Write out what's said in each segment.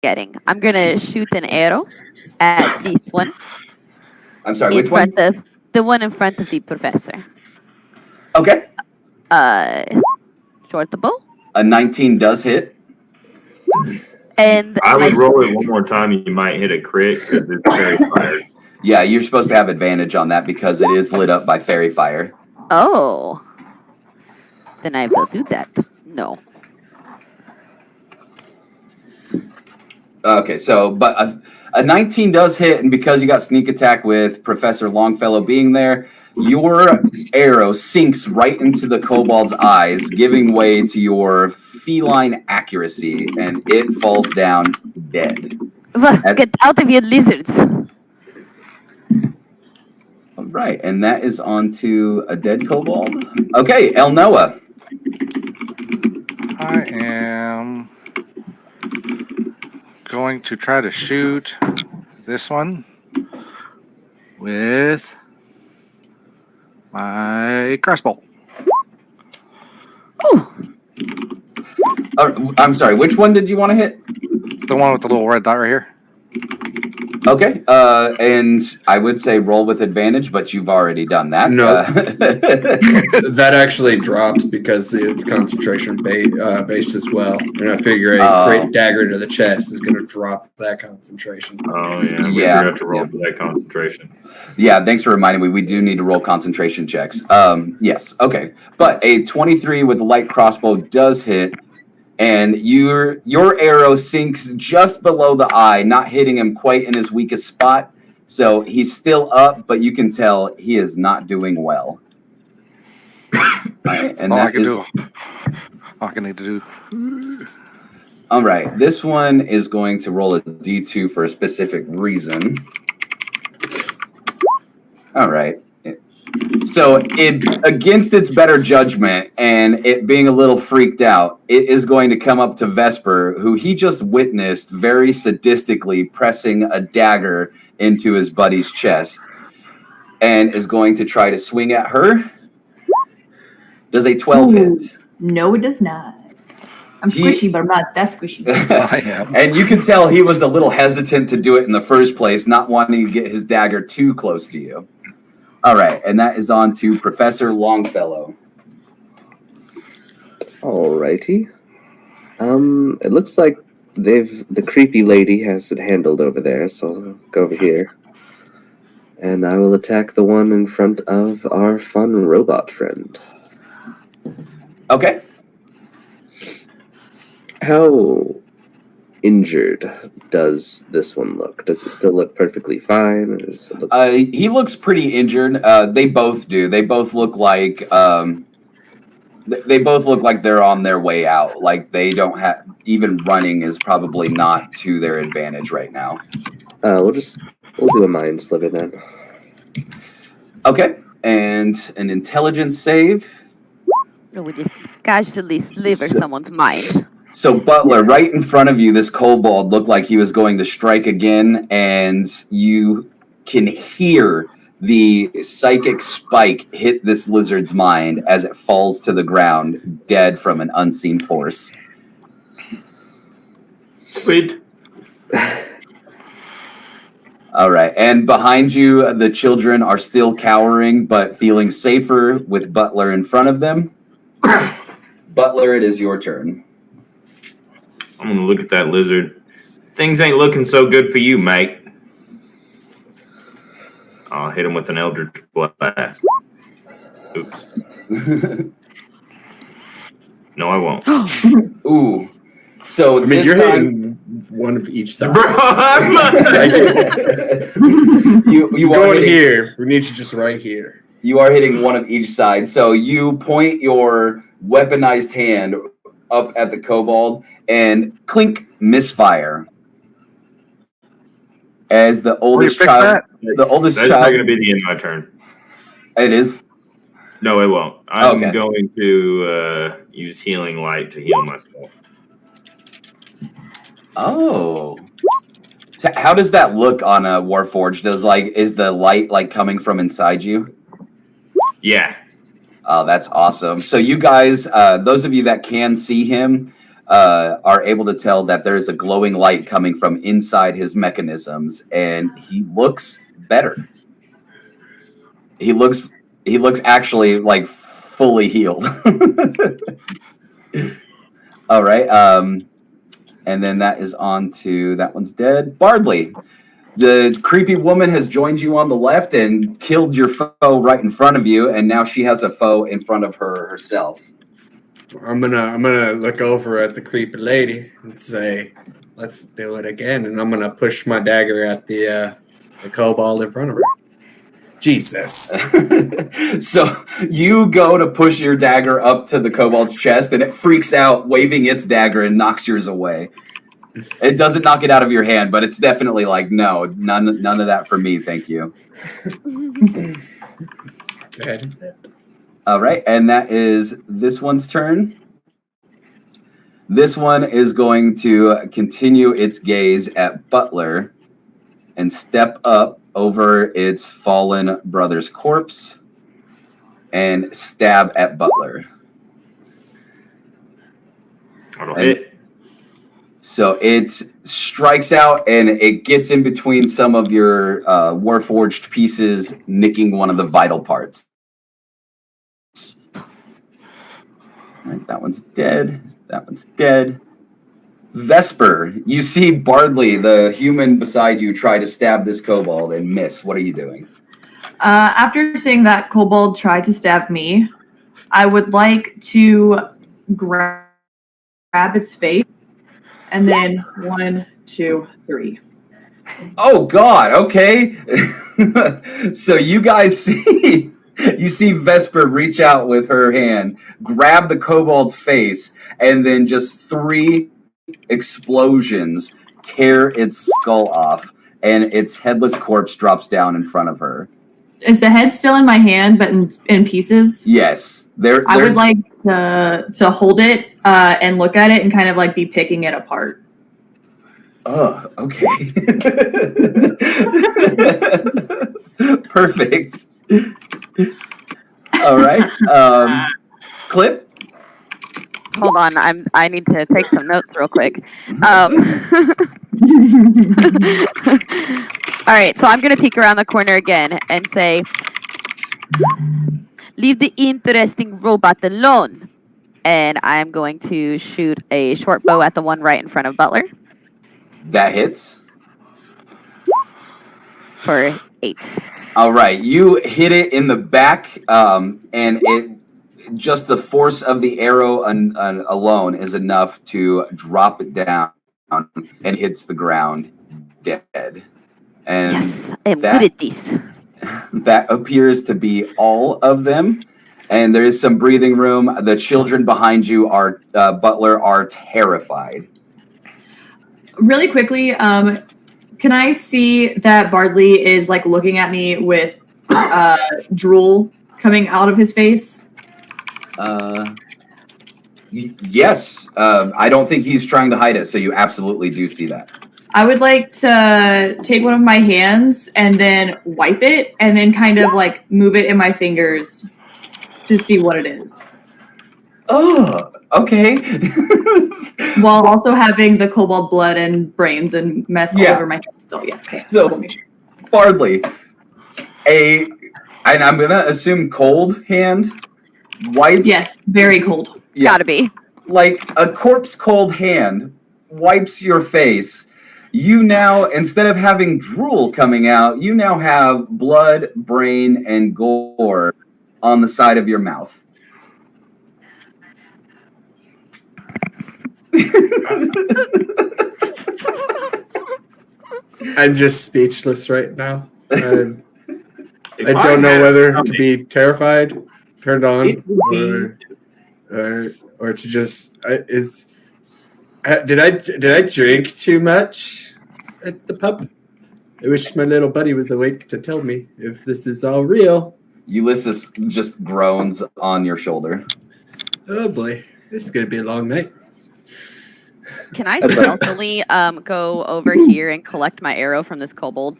Getting. I'm gonna shoot an arrow at this one. I'm sorry, in which one? front of the one in front of the professor. Okay. Short the bow. A 19 does hit. And I would roll it one more time. You might hit a crit because it's fairy fire. Yeah, you're supposed to have advantage on that because it is lit up by fairy fire. Oh. Then I will do that. No. Okay, so, but a 19 does hit, and because you got sneak attack with Professor Longfellow being there, your arrow sinks right into the kobold's eyes, giving way to your feline accuracy, and it falls down dead. Get out of here, lizards. All right, and that is on to a dead kobold. Okay, El Noah. I am going to try to shoot this one with my crossbow. I'm sorry, which one did you want to hit? The one with the little red dot right here. Okay, and I would say roll with advantage, but you've already done that. No, that actually drops because it's concentration based as well, and I figure a crit dagger to the chest is going to drop that concentration. Oh yeah, we forgot to roll for that concentration. Yeah, thanks for reminding me. We do need to roll concentration checks. Yes, okay, but a 23 with a light crossbow does hit. And your arrow sinks just below the eye, not hitting him quite in his weakest spot. So he's still up, but you can tell he is not doing well. Right, and all I can need to do. All right, this one is going to roll a D2 for a specific reason. All right. So against its better judgment and it being a little freaked out, it is going to come up to Vesper, who he just witnessed very sadistically pressing a dagger into his buddy's chest, and is going to try to swing at her. Does a 12 hit? No, it does not. I'm squishy, but I'm not that squishy. And you can tell he was a little hesitant to do it in the first place, not wanting to get his dagger too close to you. All right, and that is on to Professor Longfellow. Alrighty. It looks like the creepy lady has it handled over there, so I'll go over here. And I will attack the one in front of our fun robot friend. Okay. How injured does this one look? Does it still look perfectly fine? Or does it look... He looks pretty injured. They both do. They both look like they're on their way out. Like they don't have, even running is probably not to their advantage right now. We'll do a mind sliver then. Okay, and an intelligence save. No, we just casually sliver someone's mind. So Butler, right in front of you, this kobold looked like he was going to strike again, and you can hear the psychic spike hit this lizard's mind as it falls to the ground, dead from an unseen force. Sweet. All right, and behind you, the children are still cowering, but feeling safer with Butler in front of them. Butler, it is your turn. I'm going to look at that lizard. Things ain't looking so good for you, mate. I'll hit him with an Eldritch Blast. Oops. No, I won't. Ooh. So I mean, you're hitting one of each side. Bro, I'm you are going hitting, here. We need you just right here. You are hitting one of each side. So you point your weaponized hand up at the kobold and clink, misfire. As the oldest child, That's not going to be the end of my turn. It is. No, it won't. I'm Okay. going to use Healing Light to heal myself. Oh. So how does that look on a Warforged? Is the light like coming from inside you? Yeah. Oh, that's awesome. So you guys, those of you that can see him, are able to tell that there's a glowing light coming from inside his mechanisms, and he looks better. He looks actually like fully healed. All right. And then that is on to that one's dead. Bardley, the creepy woman has joined you on the left and killed your foe right in front of you, and now she has a foe in front of her herself. I'm gonna look over at the creepy lady and say, "Let's do it again." And I'm gonna push my dagger at the kobold in front of her. Jesus. So you go to push your dagger up to the kobold's chest, and it freaks out, waving its dagger, and knocks yours away. It doesn't knock it out of your hand, but it's definitely like, no, none of that for me, thank you. That is it. All right, and that is this one's turn. This one is going to continue its gaze at Butler and step up over its fallen brother's corpse and stab at Butler. That'll hit. So it strikes out and it gets in between some of your Warforged pieces, nicking one of the vital parts. All right, that one's dead. That one's dead. Vesper, you see Bardley, the human beside you, try to stab this kobold and miss. What are you doing? After seeing that kobold try to stab me, I would like to grab its face and then 1, 2, 3. Oh God! Okay. So you guys see, you see Vesper reach out with her hand, grab the kobold's face, and then just 3 explosions tear its skull off, and its headless corpse drops down in front of her. Is the head still in my hand, but in pieces? Yes, I would like to hold it and look at it and kind of like be picking it apart. Oh, okay. Perfect. All right. Clip. Hold on, I need to take some notes real quick. All right, so I'm gonna peek around the corner again and say, "Leave the interesting robot alone. and I'm going to shoot a short bow at the one right in front of Butler That hits. for 8. All right, you hit it in the back, and it just the force of the arrow alone is enough to drop it down and hits the ground dead. And Yes, I'm that- good at this. that appears to be all of them. And there is some breathing room. The children behind you are Butler are terrified. Really quickly, can I see that Bardley is like looking at me with drool coming out of his face? Yes. I don't think he's trying to hide it, so you absolutely do see that. I would like to take one of my hands and then wipe it and then kind of like move it in my fingers to see what it is. Oh, okay. While also having the cobalt blood and brains and mess all over my hands. So yes, okay. So- Let me make sure. Bardley, and I'm gonna assume cold hand wipes. Yes, very cold. Yeah. Gotta be. Like a corpse cold hand wipes your face. You now, instead of having drool coming out, you now have blood, brain, and gore on the side of your mouth. I'm just speechless right now. I If don't know had whether something- to be terrified, turned on, It would be- or to just did I drink too much at the pub? I wish my little buddy was awake to tell me if this is all real. Ulysses just groans on your shoulder. Oh boy, this is gonna be a long night. Can I stealthily go over here and collect my arrow from this kobold?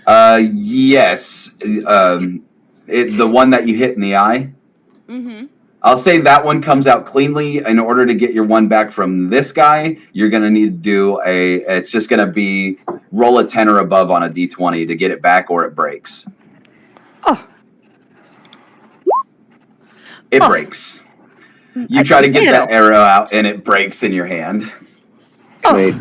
Yes. The one that you hit in the eye. Mm-hmm. I'll say that one comes out cleanly. In order to get your one back from this guy, you're gonna need to do it's just gonna be roll a 10 or above on a d20 to get it back, or it breaks. Oh. It Oh. breaks. You try to get that arrow out, and it breaks in your hand. Can I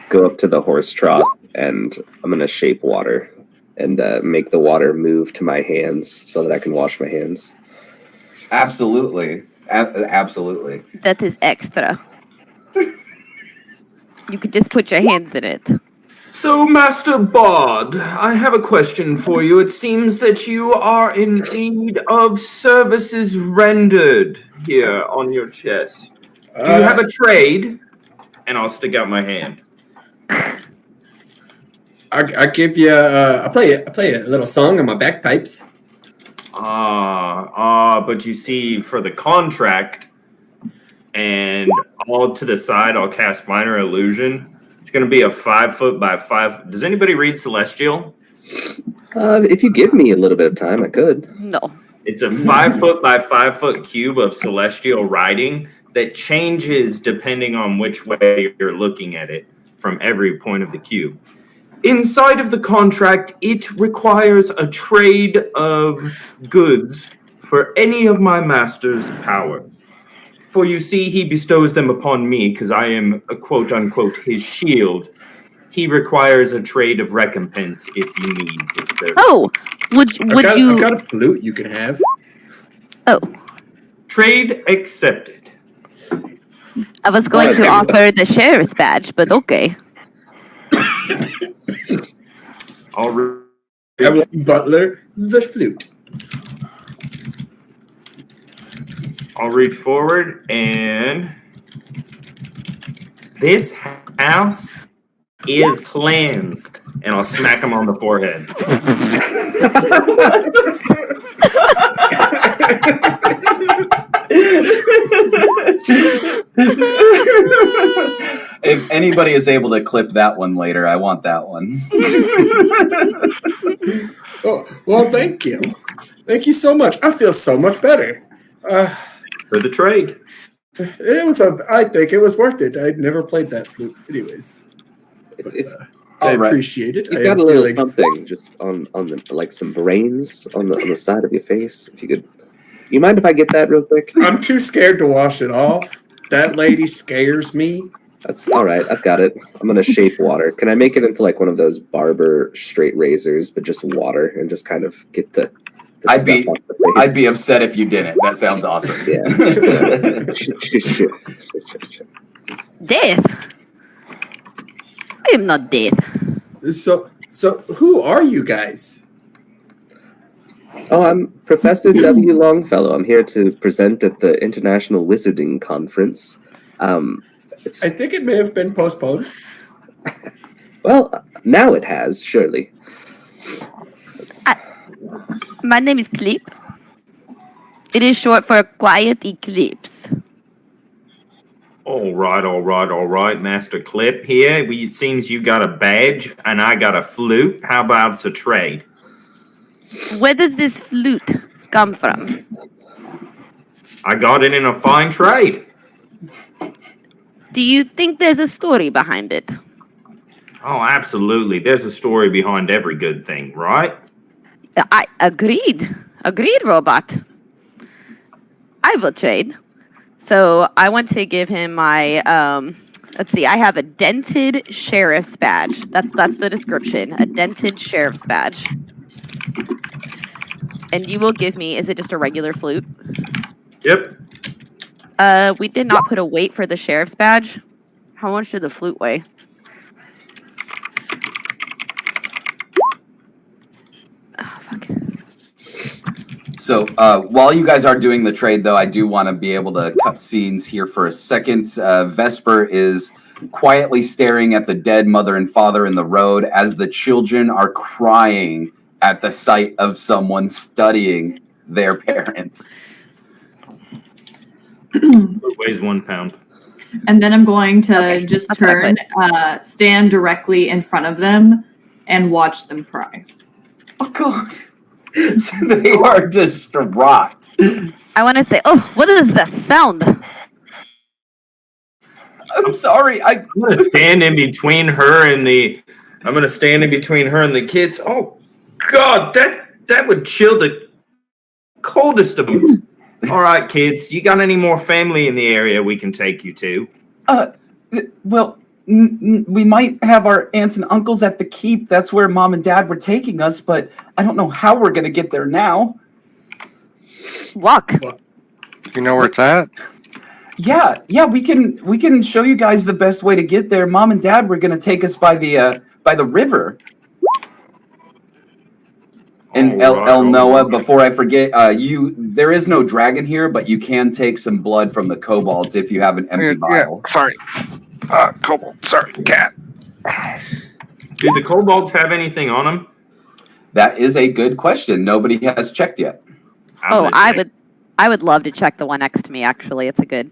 go up to the horse trough and I'm going to shape water and make the water move to my hands so that I can wash my hands? Absolutely, absolutely. That is extra. You could just put your hands in it. So, Master Bard, I have a question for you. It seems that you are in need of services rendered here on your chest. Do you have a trade? And I'll stick out my hand. I give you. I play a little song on my bagpipes. But you see, for the contract, and all to the side, I'll cast Minor Illusion. It's going to be a 5 foot by 5. Does anybody read Celestial? If you give me a little bit of time, I could. No. It's a 5 foot by 5 foot cube of celestial writing that changes depending on which way you're looking at it from every point of the cube. Inside of the contract, it requires a trade of goods for any of my master's powers. For you see, he bestows them upon me because I am a quote unquote his shield. He requires a trade of recompense if you need it. Oh, would you? I've got a flute you can have. Oh, Trade accepted. I was going to offer the sheriff's badge, but okay. I'll I will Butler the flute. I'll reach forward and this house is cleansed. And I'll smack him on the forehead. If anybody is able to clip that one later, I want that one. Oh, well, thank you. Thank you so much. I feel so much better. For the trade. I think it was worth it. I'd never played that flute anyways. But, I All right. appreciate it. You've I got am a little feeling something just on the like some brains on the side of your face. If you could You mind if I get that real quick? I'm too scared to wash it off. That lady scares me. That's all right. I've got it. I'm gonna shape water. Can I make it into like one of those barber straight razors, but just water and just kind of get the I'd stuff be off the face? I'd be upset if you didn't. That sounds awesome. Yeah. Death? I am not death. So who are you guys? Oh, I'm Professor W. Longfellow. I'm here to present at the International Wizarding Conference. It's I think it may have been postponed. well, now it has surely. My name is Clip. It is short for Quiet Eclipse. All right, Master Clip here. It seems you got a badge and I got a flute. How about a trade? Where does this flute come from? I got it in a fine trade. Do you think there's a story behind it? Oh, absolutely. There's a story behind every good thing, right? I agreed. Agreed, robot. I will trade. So I want to give him my let's see, I have a dented sheriff's badge. That's the description. A dented sheriff's badge. And you will give me, is it just a regular flute? Yep. We did not put a weight for the sheriff's badge. How much did the flute weigh? Oh, fuck. So while you guys are doing the trade, though, I do want to be able to cut scenes here for a second. Vesper is quietly staring at the dead mother and father in the road as the children are crying at the sight of someone studying their parents. It weighs 1 pound. And then I'm going to Okay, just that's what I turn, stand directly in front of them and watch them cry. Oh, God. So they are distraught. I want to say, oh, what is that sound? I'm sorry. I'm gonna stand in between her and the. I'm gonna stand in between her and the kids. Oh, God, that would chill the coldest of them. All right, kids, you got any more family in the area we can take you to? Well, we might have our aunts and uncles at the keep. That's where mom and dad were taking us, but I don't know how we're going to get there now. Walk. You know where it's at? Yeah, we can show you guys the best way to get there. Mom and dad were going to take us by the river. And El Noah, before I forget, there is no dragon here, but you can take some blood from the kobolds if you have an empty vial. Sorry. Kobold. Sorry, cat. Do the kobolds have anything on them? That is a good question. Nobody has checked yet. I would love to check the one next to me. Actually, it's a good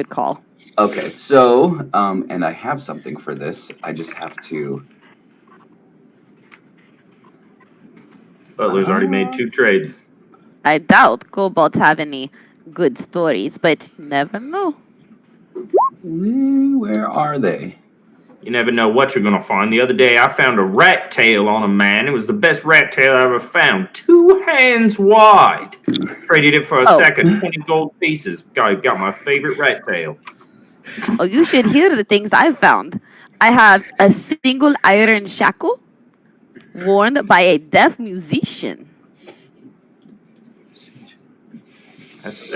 call. Okay, so and I have something for this. I just have to. Butler's already made 2 trades. I doubt kobolds have any good stories, but you never know. Where are they? You never know what you're gonna find. The other day, I found a rat tail on a man. It was the best rat tail I ever found. 2 hands wide. Traded it for a second, 20 gold pieces. Got my favorite rat tail. Oh, you should hear the things I've found. I have a single iron shackle worn by a deaf musician. That's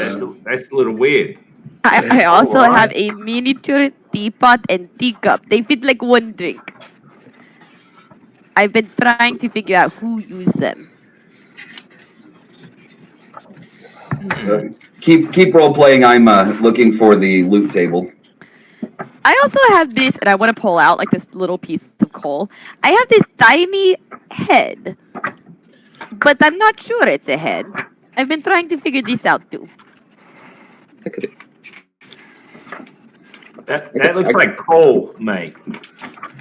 a little weird. I also have a miniature teapot and teacup. They fit like one drink. I've been trying to figure out who used them. Keep role playing. I'm looking for the loot table. I also have this, and I want to pull out like this little piece of coal. I have this tiny head, but I'm not sure it's a head. I've been trying to figure this out too. That looks like coal, mate.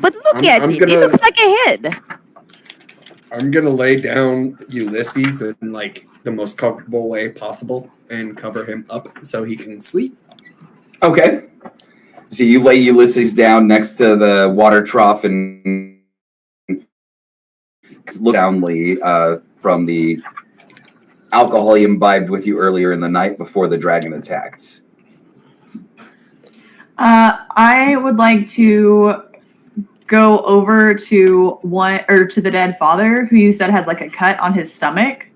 But look at it. It looks like a head. I'm gonna lay down Ulysses in like the most comfortable way possible and cover him up so he can sleep. Okay. So you lay Ulysses down next to the water trough and look downly from the alcohol he imbibed with you earlier in the night before the dragon attacked. I would like to go over to the dead father who you said had like a cut on his stomach,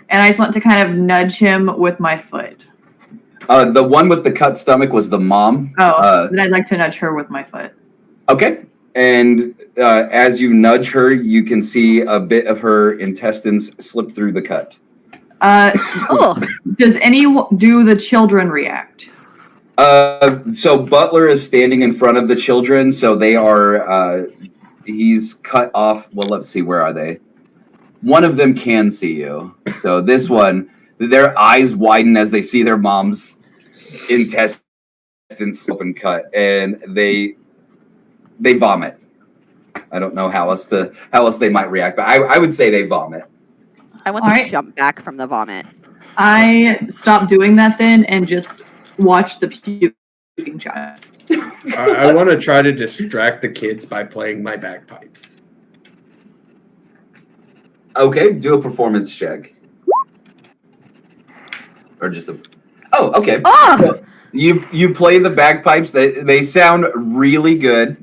and I just want to kind of nudge him with my foot. The one with the cut stomach was the mom. Then I'd like to nudge her with my foot. Okay. And as you nudge her, you can see a bit of her intestines slip through the cut. Does do the children react? So Butler is standing in front of the children, so they are, he's cut off. Well, let's see, where are they? One of them can see you. So this one, their eyes widen as they see their mom's intestines open cut, and they vomit. I don't know how else they might react, but I would say they vomit. I want to jump back from the vomit. I stop doing that then and just watch the puking child. I want to try to distract the kids by playing my bagpipes. Okay, do a performance check. Or just a... Oh, okay. Oh! You play the bagpipes. They sound really good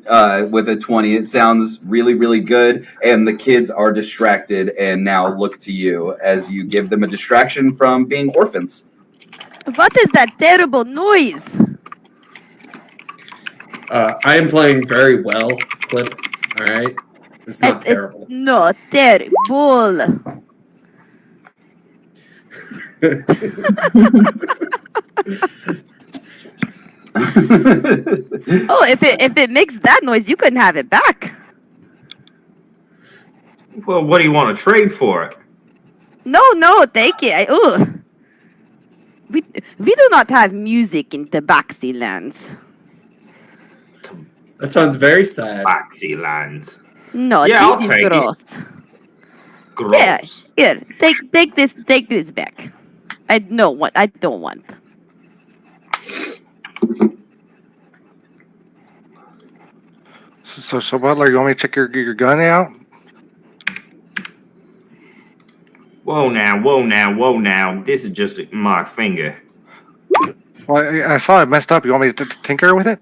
with a 20. It sounds really, really good. And the kids are distracted and now look to you as you give them a distraction from being orphans. What is that terrible noise? I am playing very well, Clip. All right? It's not terrible. No, terrible. If it makes that noise, you couldn't have it back. Well, what do you want to trade for it? No, take it. We do not have music in Tabaxi lands. That sounds very sad. Tabaxi lands. No, Yeah, this I'll is take gross. it. Gross. Yeah, here, take this back. I don't want. So Butler, you want me to check your gun out? Whoa now. This is just my finger. Well, I saw it messed up. You want me to tinker with it?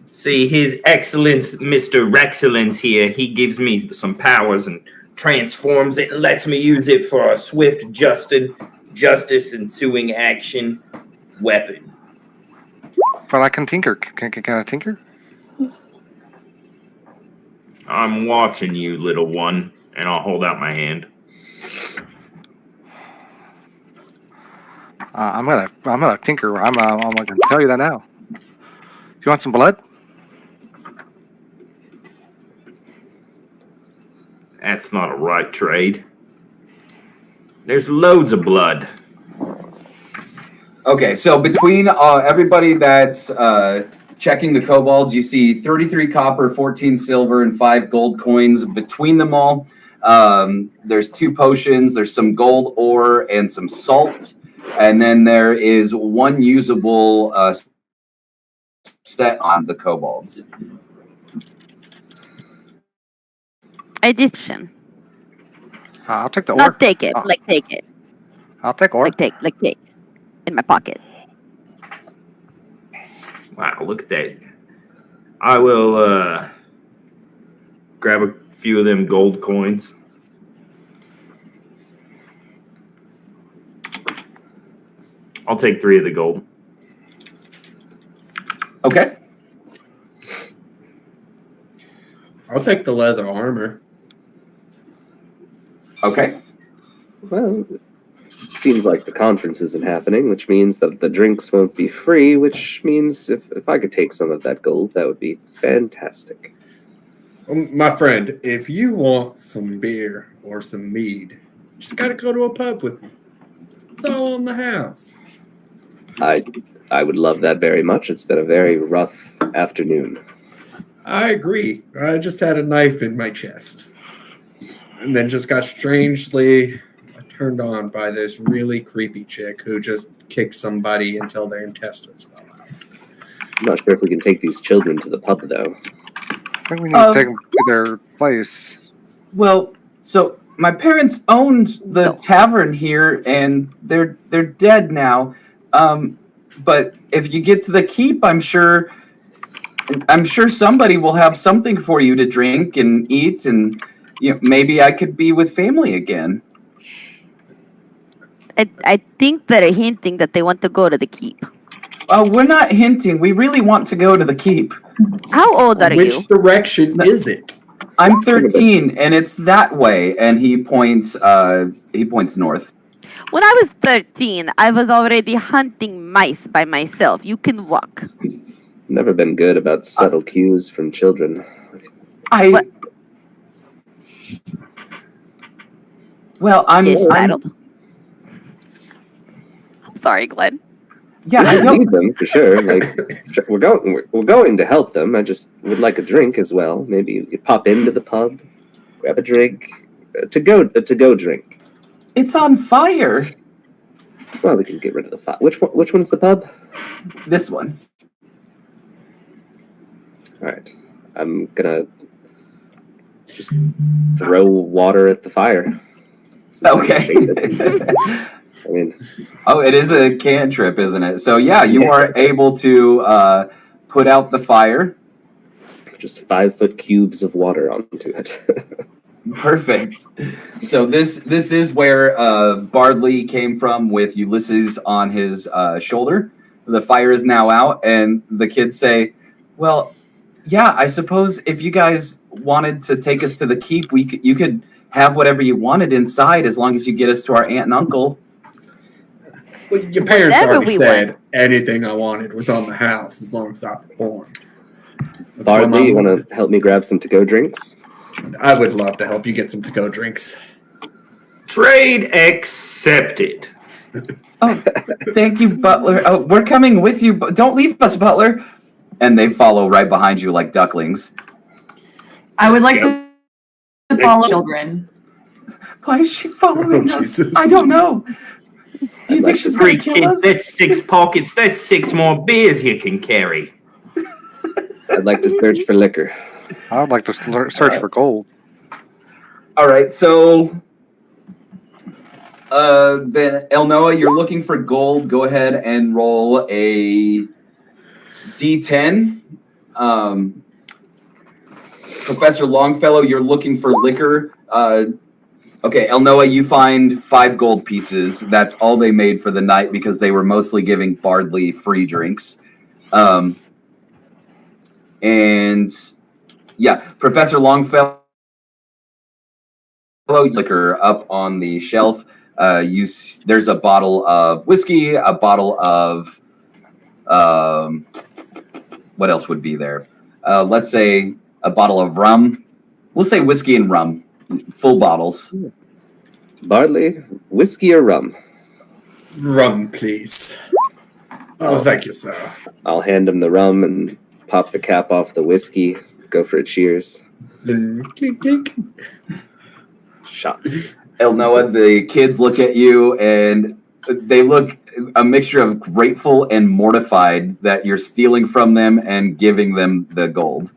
See, His Excellence, Mr. Rexcellence here, he gives me some powers and transforms it and lets me use it for a swift justice ensuing action weapon. But I can tinker. Can I tinker? I'm watching you, little one, and I'll hold out my hand. I'm gonna tinker. I'm gonna tell you that now. You want some blood? That's not a right trade. There's loads of blood. Okay, so between everybody that's checking the kobolds, you see 33 copper, 14 silver, and 5 gold coins between them all. There's 2 potions, there's some gold ore and some salt, and then there is 1 usable set on the kobolds. Addition. I'll take the ore. Not take it. Take it. I'll take ore. Take. In my pocket. Wow, look at that. I will grab a few of them gold coins. I'll take 3 of the gold. Okay. I'll take the leather armor. Okay. Well, it seems like the conference isn't happening, which means that the drinks won't be free, which means if I could take some of that gold, that would be fantastic. My friend, if you want some beer or some mead, just gotta go to a pub with me. It's all in the house. I would love that very much. It's been a very rough afternoon. I agree. I just had a knife in my chest. And then just got strangely turned on by this really creepy chick who just kicked somebody until their intestines fell out. I'm not sure if we can take these children to the pub, though. I think we need to take them to their place. Well, so my parents owned the tavern here, and they're dead now. But if you get to the keep, I'm sure somebody will have something for you to drink and eat, and maybe I could be with family again. I think they're hinting that they want to go to the keep. We're not hinting. We really want to go to the keep. How old are you? Which direction is it? I'm 13, and it's that way. And he points north. When I was 13, I was already hunting mice by myself. You can walk. Never been good about subtle cues from children. Well, I'm startled. I'm sorry, Glenn. Yeah, I don't need them for sure. Like we're going to help them. I just would like a drink as well. Maybe you could pop into the pub, grab a drink, to go drink. It's on fire. Well, we can get rid of the fire. Which one's the pub? This one. All right. I'm gonna just throw water at the fire. Okay. I mean, it is a cantrip, isn't it? So yeah, you are able to put out the fire. Just 5-foot cubes of water onto it. Perfect. So this is where Bardley came from with Ulysses on his shoulder. The fire is now out, and the kids say, "Well, yeah, I suppose if you guys wanted to take us to the keep, you could have whatever you wanted inside as long as you get us to our aunt and uncle." Well, your parents Whenever already we said went. anything I wanted was on the house as long as I performed. That's Bardley, my you mom- want to help me grab some to-go drinks? I would love to help you get some to-go drinks. Trade accepted. Oh, thank you, Butler. Oh, we're coming with you, but don't leave us, Butler. And they follow right behind you like ducklings. I would like go. to follow children. Why is she following Oh, us? Jesus. I don't know. Do you think she's Three going to kill kids, us? that's 6 pockets, that's 6 more beers you can carry. I'd like to search for liquor. I would like to search for gold. All right, so then Elnoa, you're looking for gold. Go ahead and roll a D10. Professor Longfellow, you're looking for liquor. Okay, Elnoa, you find 5 gold pieces. That's all they made for the night because they were mostly giving Bardley free drinks. And yeah, Professor Longfellow, liquor up on the shelf. There's a bottle of whiskey, a bottle of what else would be there? Let's say a bottle of rum. We'll say whiskey and rum, full bottles. Bardley, whiskey or rum? Rum, please. Oh, thank you, sir. I'll hand him the rum and pop the cap off the whiskey. Go for a cheers. Clink, clink. Shot. Elnoa, the kids look at you and they look a mixture of grateful and mortified that you're stealing from them and giving them the gold.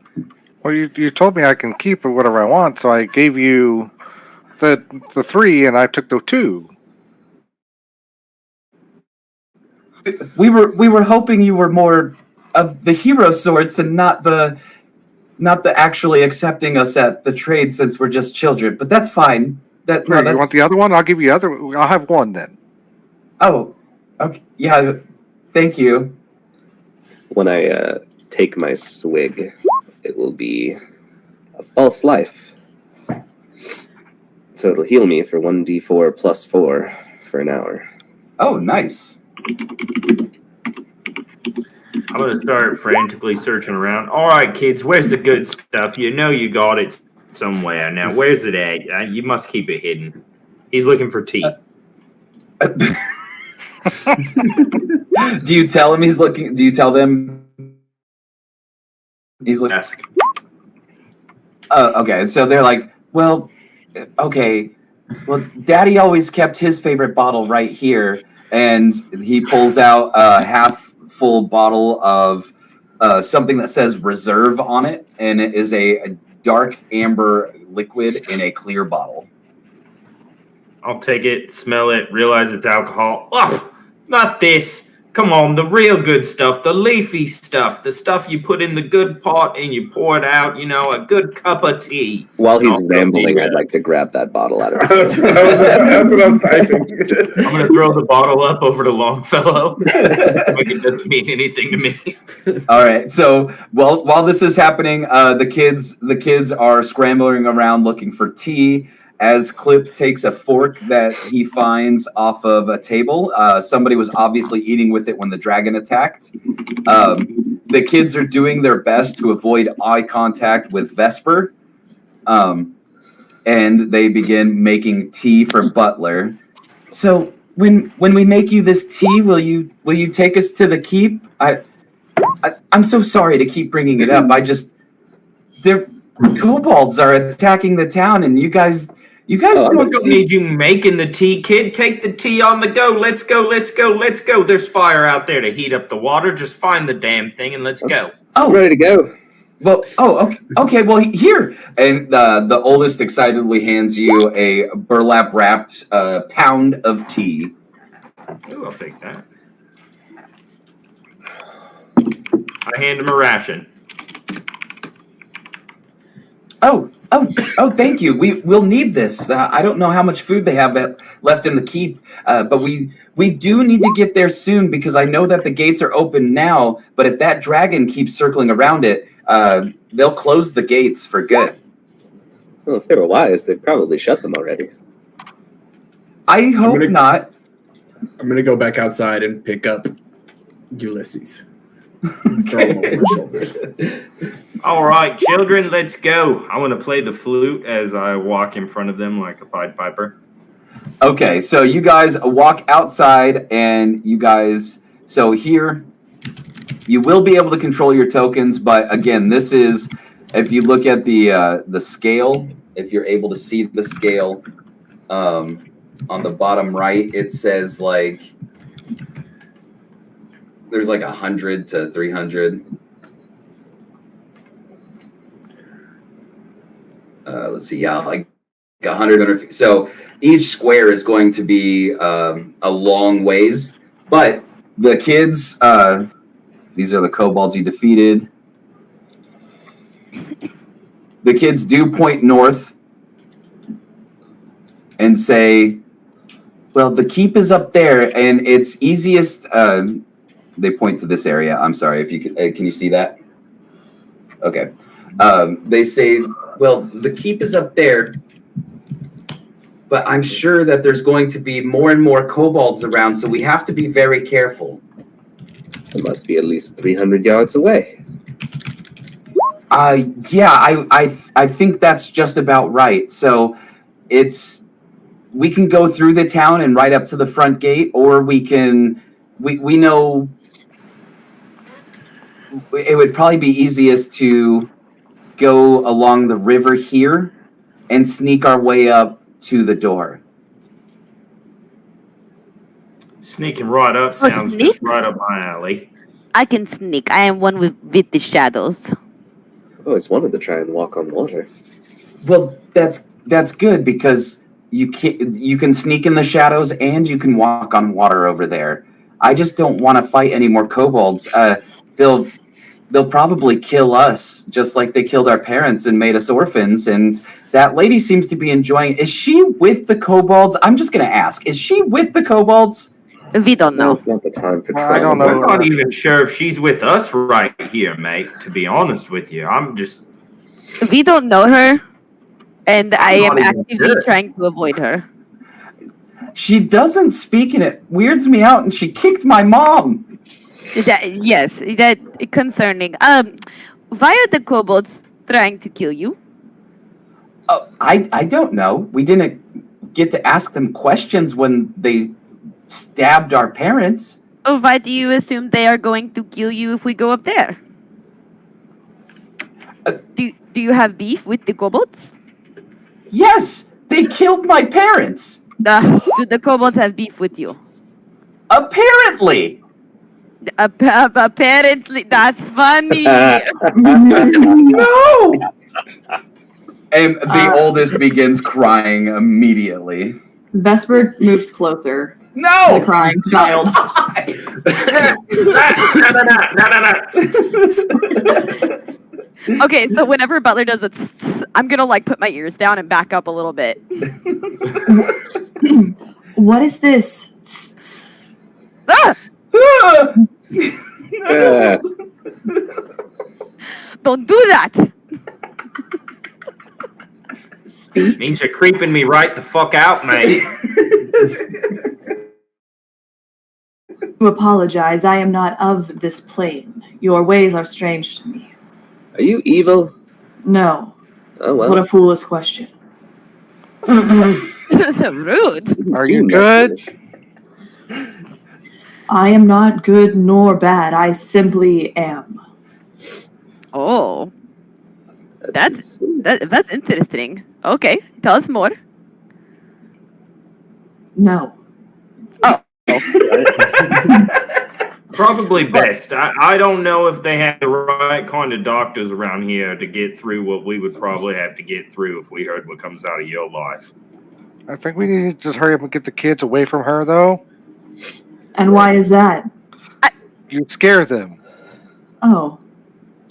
Well, you told me I can keep it whatever I want, so I gave you the 3, and I took the 2. We were hoping you were more of the hero sorts and not the actually accepting us at the trade since we're just children. But that's fine. You want the other one? I'll give you other. I'll have one then. Oh, okay. Yeah, thank you. When I take my swig, it will be a false life. So it'll heal me for 1d4 plus 4 for an hour. Oh, nice. I'm going to start frantically searching around. All right, kids, where's the good stuff? You know you got it somewhere. Now, where's it at? You must keep it hidden. He's looking for tea. Do you tell him he's looking? Do you tell them he's looking? Ask. Okay, so they're like, well, okay. Well, Daddy always kept his favorite bottle right here, and he pulls out a half-full bottle of something that says Reserve on it, and it is a dark amber liquid in a clear bottle. I'll take it, smell it, realize it's alcohol. Ugh, not this. Come on, the real good stuff, the leafy stuff, the stuff you put in the good pot and you pour it out, a good cup of tea. While he's rambling, I'd like to grab that bottle out of his hand. That's what I was typing. I'm going to throw the bottle up over to Longfellow. Like it doesn't mean anything to me. All right. So while this is happening, the kids are scrambling around looking for tea. As Clip takes a fork that he finds off of a table, somebody was obviously eating with it when the dragon attacked. The kids are doing their best to avoid eye contact with Vesper, and they begin making tea for Butler. So when we make you this tea, will you take us to the keep? I'm so sorry to keep bringing it up. The kobolds are attacking the town, and you guys don't need you making the tea, kid. Take the tea on the go. Let's go. There's fire out there to heat up the water. Just find the damn thing and let's go. Oh, ready to go. Well, okay. Well, here, and the oldest excitedly hands you a burlap wrapped pound of tea. Ooh, I'll take that. I hand him a ration. Oh, thank you. We'll need this. I don't know how much food they have left in the keep, but we do need to get there soon because I know that the gates are open now, but if that dragon keeps circling around it, they'll close the gates for good. Well, if they were wise, they'd probably shut them already. I hope not. I'm going to go back outside and pick up Ulysses. Throw him over my shoulders. All right, children, let's go. I want to play the flute as I walk in front of them like a Pied Piper. Okay, so you guys walk outside, and so here, you will be able to control your tokens, but again, this is, if you look at the scale, if you're able to see the scale, on the bottom right, it says there's 100 to 300. Let's see, 100. So each square is going to be a long ways, but the kids, these are the kobolds you defeated. The kids do point north and say, well, the keep is up there, and it's easiest. They point to this area. I'm sorry, if you can you see that? Okay. They say, well, the keep is up there, but I'm sure that there's going to be more and more kobolds around, so we have to be very careful. It must be at least 300 yards away. Yeah, I think that's just about right. So we can go through the town and right up to the front gate, or we know it would probably be easiest to go along the river here and sneak our way up to the door. Sneaking right up sounds just right up my alley. I can sneak. I am one with the shadows. I've always wanted to try and walk on water. Well, that's good because you can sneak in the shadows and you can walk on water over there. I just don't want to fight any more kobolds. They'll probably kill us just like they killed our parents and made us orphans. And that lady seems to be enjoying. Is she with the kobolds? I'm just going to ask. Is she with the kobolds? We don't know. It's not the time for I don't know. I'm not even sure if she's with us right here, mate, to be honest with you. We don't know her, and I am not even actively sure. trying to avoid her. She doesn't speak and it weirds me out, and she kicked my mom. That concerning. Why are the kobolds trying to kill you? I don't know. We didn't get to ask them questions when they stabbed our parents. Or why do you assume they are going to kill you if we go up there? Do you have beef with the kobolds? Yes, they killed my parents. Do the kobolds have beef with you? Apparently. Apparently, that's funny. No. And the oldest begins crying immediately. Vesper moves closer to the No! crying child. Okay, so whenever Butler does it, I'm gonna like put my ears down and back up a little bit. What is this? Ah! Uh, Don't do that! Speak. Means you're creeping me right the fuck out, mate. To apologize, I am not of this plane. Your ways are strange to me. are you evil? No. Oh well. What a foolish question. Rude. Are you seem good? foolish. I am not good nor bad. I simply am. Oh, that's interesting. Okay, tell us more. No. Probably best. I don't know if they have the right kind of doctors around here to get through what we would probably have to get through if we heard what comes out of your life. I think we need to just hurry up and get the kids away from her, though. And why is that? You scare them. Oh.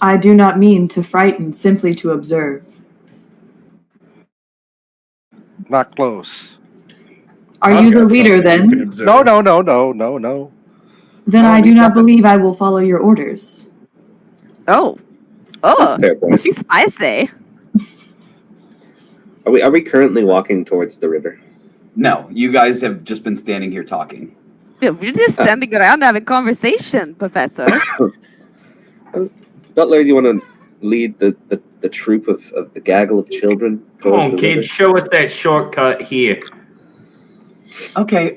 I do not mean to frighten, simply to observe. Not close. Are I've you the got leader something you can then? observe. No. Then No, I do we not haven't. believe I will follow your orders. Oh, That's a fair point. she's spicy. Are we currently walking towards the river? No, you guys have just been standing here talking. Dude, we're just standing around having conversation, Professor. Butler, you want to lead the troop of the gaggle of children Come towards on, the kids, river? show us that shortcut here. Okay,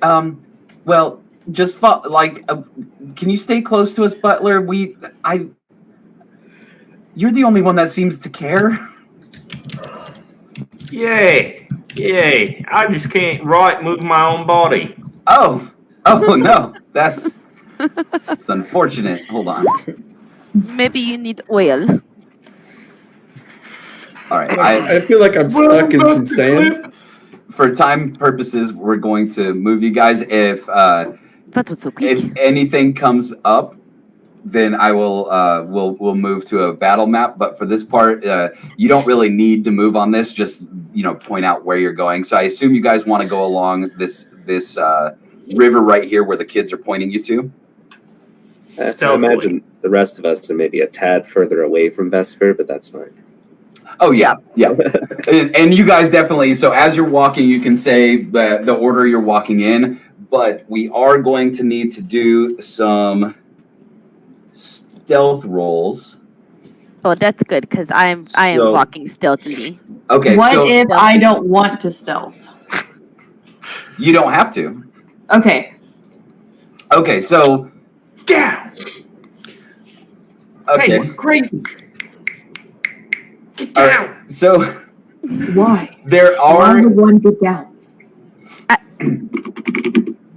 well, just can you stay close to us, Butler? You're the only one that seems to care. Yay. I just can't move my own body. Oh no, that's unfortunate. Hold on. Maybe you need oil. All right, I feel like I'm stuck in some sand. for time purposes, we're going to move you guys. If That was so quick. if anything comes up, then I will we'll move to a battle map. But for this part, you don't really need to move on this. Just point out where you're going. So I assume you guys want to go along this river right here where the kids are pointing you to. I Stealthily. imagine the rest of us are maybe a tad further away from Vesper, but that's fine. Oh yeah. And you guys definitely. So as you're walking, you can say the order you're walking in. But we are going to need to do some stealth rolls. Oh, that's good because I am So- walking stealthily. Okay, What so if I don't want to stealth? you don't have to. Okay. Okay, so Down. okay, Hey, we're crazy. Get All down. right, so Why? there Why are would one get down?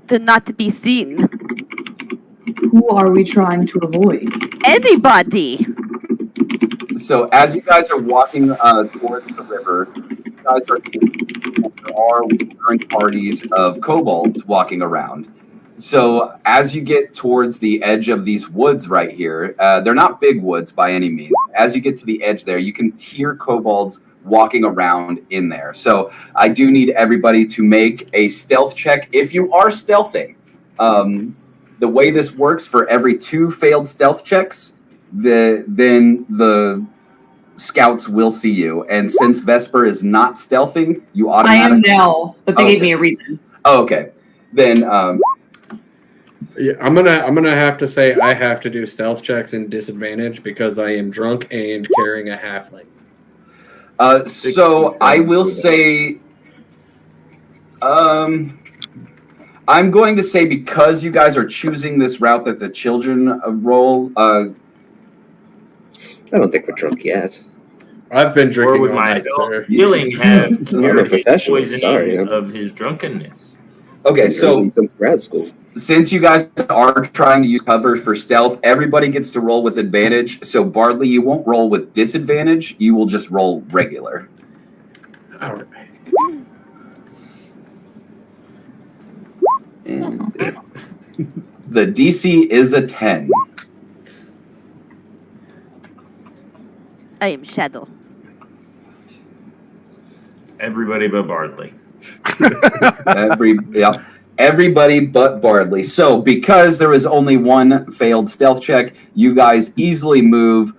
To not be seen. Who are we trying to avoid? Anybody. so as you guys are walking towards the river, you guys are there are different parties of kobolds walking around. So as you get towards the edge of these woods right here, they're not big woods by any means. As you get to the edge there, you can hear kobolds walking around in there. So I do need everybody to make a stealth check. If you are stealthing, the way this works, for every 2 failed stealth checks, then the scouts will see you. And since Vesper is not stealthing, you I automatically... am now, but they Oh, gave okay. me a reason. Oh, okay. Then Yeah, I'm gonna have to say I have to do stealth checks in disadvantage because I am drunk and carrying a halfling. so I will say, I'm going to say because you guys are choosing this route that the children roll. I don't think we're drunk yet. I've been Or drinking with all my night, sir. healing have I'm a professional, poisoning sorry. of his drunkenness. Okay, Been so drinking since grad school. since you guys are trying to use cover for stealth, everybody gets to roll with advantage. So Bardley, you won't roll with disadvantage. You will just roll regular. All right. And the DC is a 10. I am Shadow. Everybody but Bardley. Everybody but Bardley. So, because there was only one failed stealth check, you guys easily move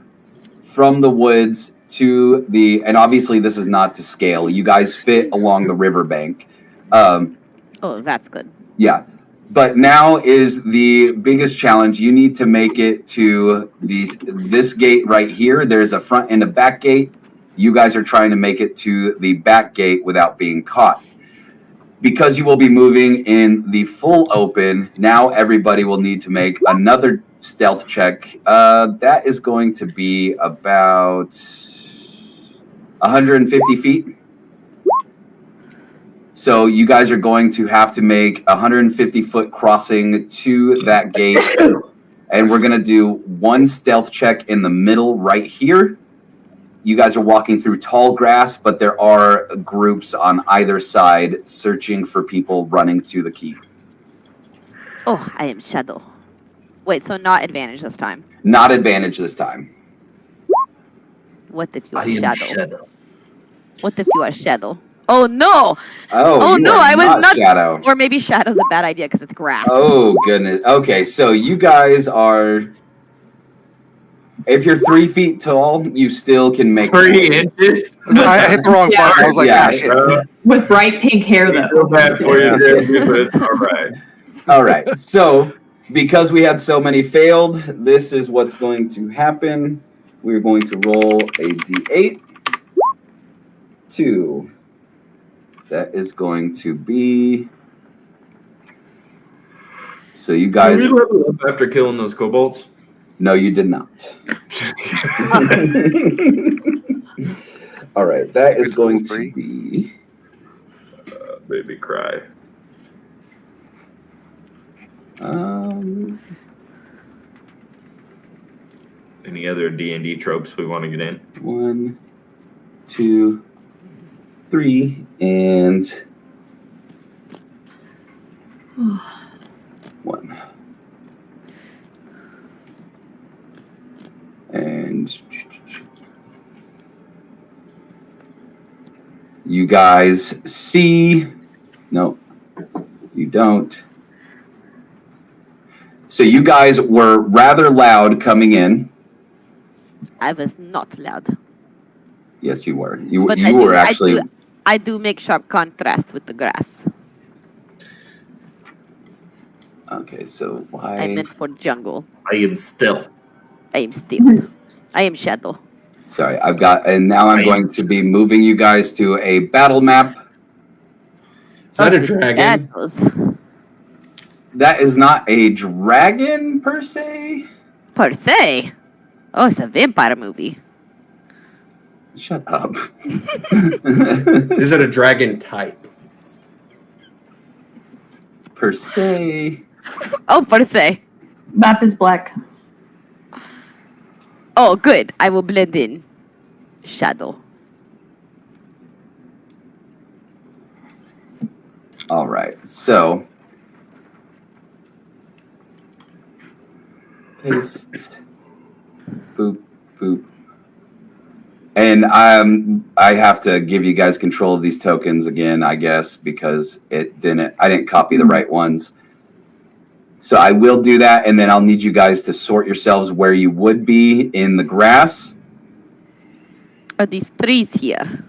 from the woods to the, and obviously this is not to scale. You guys fit along the riverbank. Oh, that's good. Yeah. But now is the biggest challenge. You need to make it to this gate right here. There's a front and a back gate. You guys are trying to make it to the back gate without being caught. Because you will be moving in the full open, now everybody will need to make another stealth check. That is going to be about 150 feet. So you guys are going to have to make a 150-foot crossing to that gate. And we're going to do one stealth check in the middle right here. You guys are walking through tall grass, but there are groups on either side searching for people running to the keep. Oh, I am Shadow. Wait, so not advantage this time. Not advantage this time. What if you I are am Shadow? Shadow. What if you are Shadow? Oh no! Oh, no, are I was not. Shadow. Or maybe Shadow's a bad idea because it's grass. Oh, goodness. Okay, so you guys are... If you're 3 feet tall, you still can make 3 noise. inches. I hit the wrong Yeah. button. I was like, Yeah. ah, shit. With bright pink hair, I though. feel bad for you, Jeremy, but it's all right. All right, so because we had so many failed, this is what's going to happen. We're going to roll a d8. 2. That is going to be... So you Did guys... we level up after killing those kobolds? No, you did not. All right, that is going to be... Baby cry. Any other D&D tropes we want to get in? 1, 2, 3, and 1. And you guys see... No, you don't. So you guys were rather loud coming in. I was not loud. Yes, you were. You But were actually... I do make sharp contrast with the grass. Okay, so why... I meant for jungle. I am stealth. I am still. I am Shadow. Sorry, I've got... And now I'm going to be moving you guys to a battle map. Is that a the dragon? shadows. That is not a dragon, per se. Per se. Oh, it's a vampire movie. Shut up. Is it a dragon type? Per se. Oh, per se. Map is black. Oh, good. I will blend in. Shadow. All right, so... Paste. Boop, boop. And I have to give you guys control of these tokens again, I guess, because I didn't copy the right ones. So I will do that, and then I'll need you guys to sort yourselves where you would be in the grass. Are these trees here?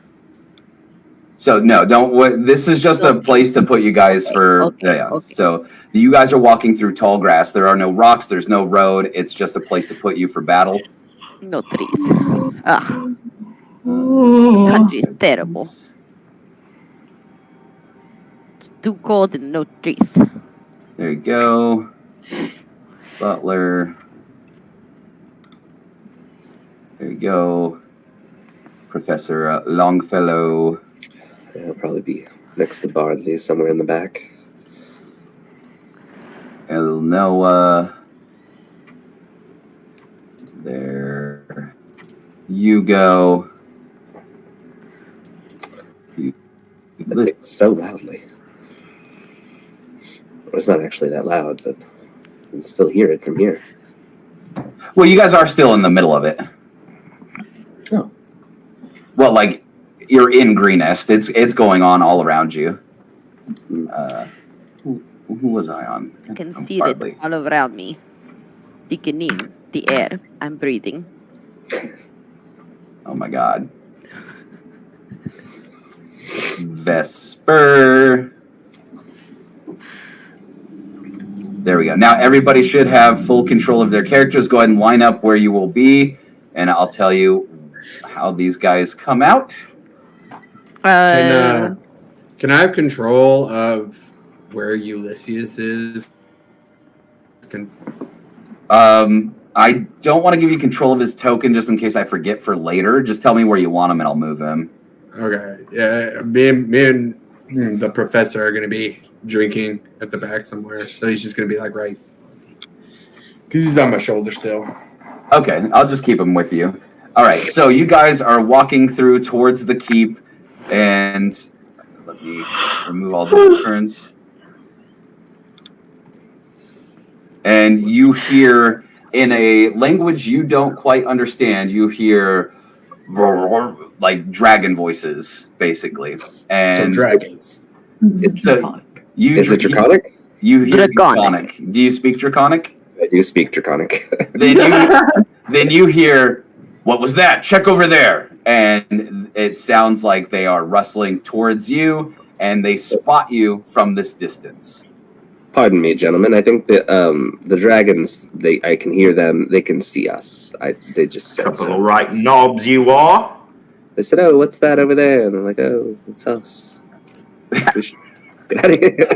So no, don't. This is just a place to put you guys for. Okay. So you guys are walking through tall grass. There are no rocks. There's no road. It's just a place to put you for battle. No trees. Ugh. Country is terrible. It's too cold and no trees. There you go. Butler. There you go. Professor Longfellow. It'll probably be next to Bardley, somewhere in the back. El Noah. There you go. That thing's so loudly. it's not actually that loud, but you can still hear it from here. Well, you guys are still in the middle of it. Oh. Well, like you're in Greenest. It's going on all around you. Who was I on? I can feel it all around me. Taking in the air I'm breathing. Oh my god. Vesper. There we go. Now everybody should have full control of their characters. Go ahead and line up where you will be, and I'll tell you how these guys come out. Can I have control of where Ulysses is? I don't want to give you control of his token just in case I forget for later. Just tell me where you want him, and I'll move him. Okay. Yeah, me and the professor are going to be drinking at the back somewhere. So he's just going to be like right. Because he's on my shoulder still. Okay, I'll just keep him with you. All right, so you guys are walking through towards the keep, and let me remove all the turns. And you hear, in a language you don't quite understand, you hear like dragon voices, basically. And So dragons. so Is it Draconic? You hear Draconic. Draconic. Do you speak Draconic? I do speak Draconic. Then you hear, what was that? Check over there. And it sounds like they are rustling towards you, and they spot you from this distance. Pardon me, gentlemen. I think the dragons, I can hear them. They can see us. They just said Couple so. of right knobs you are. They said, "Oh, what's that over there?" And I'm like, "Oh, it's us." We should get out of here.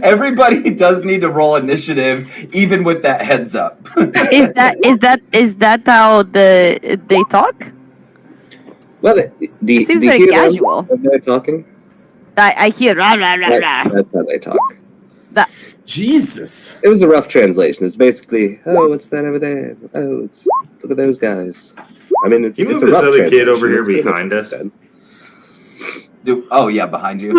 Everybody does need to roll initiative, even with that heads up. Is that how they talk? Well, do you Seems hear very them casual. when they're talking? I hear rah rah rah rah. That's how they talk. Jesus. It was a rough translation. It's basically, "Oh, what's that over there? Oh, look at those guys." I mean, it's You move a this rough other kid translation. over here That's pretty much behind what us. they said. Oh, yeah, behind you.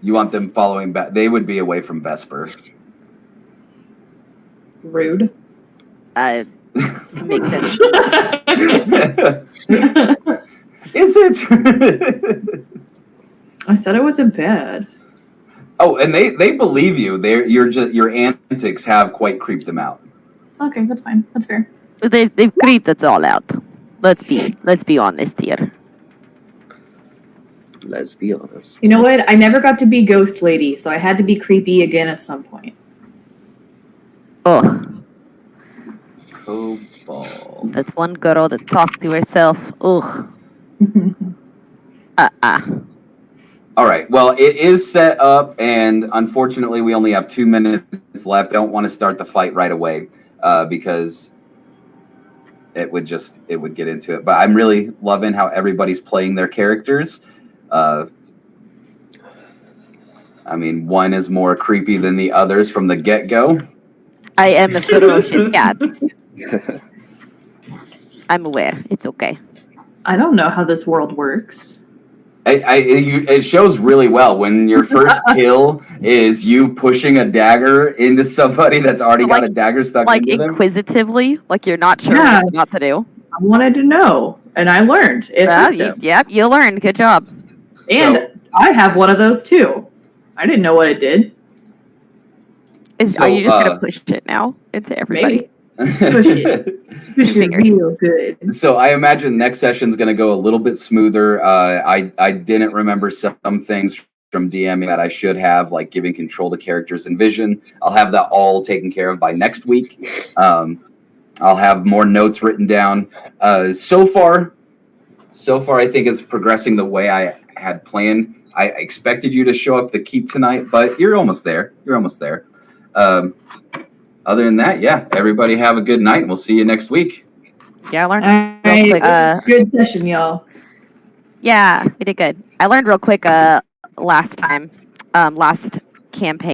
You want them following back? They would be away from Vesper. Rude. Makes sense. Is it? I said it wasn't bad. Oh, and they believe you. Your antics have quite creeped them out. Okay, that's fine. That's fair. They've creeped us all out. Let's be honest here. Let's be honest. You know what? I never got to be Ghost Lady, so I had to be creepy again at some point. Oh, Cobalt. that's one girl that talked to herself. Ugh. All right. Well, it is set up, and unfortunately, we only have 2 minutes left. Don't want to start the fight right away because it would get into it. But I'm really loving how everybody's playing their characters. I mean, one is more creepy than the others from the get-go. I am a ferocious cat. I'm aware. It's okay. I don't know how this world works. It shows really well when your first kill is you pushing a dagger into somebody that's already got a dagger stuck into them. Inquisitively, like you're not sure Yeah. what to do. I wanted to know, and I learned. You learned. Good job. And I have one of those too. I didn't know what it did. Are you just gonna push it now into everybody? Push it. Push it real good. So I imagine next session's going to go a little bit smoother. I didn't remember some things from DMing that I should have, like giving control to characters and vision. I'll have that all taken care of by next week. I'll have more notes written down. So far, I think it's progressing the way I had planned. I expected you to show up the keep tonight, but you're almost there. Other than that, yeah, everybody have a good night, and we'll see you next week. Yeah, I learned All real right. quick. Good session, y'all. Yeah, we did good. I learned real quick last campaign.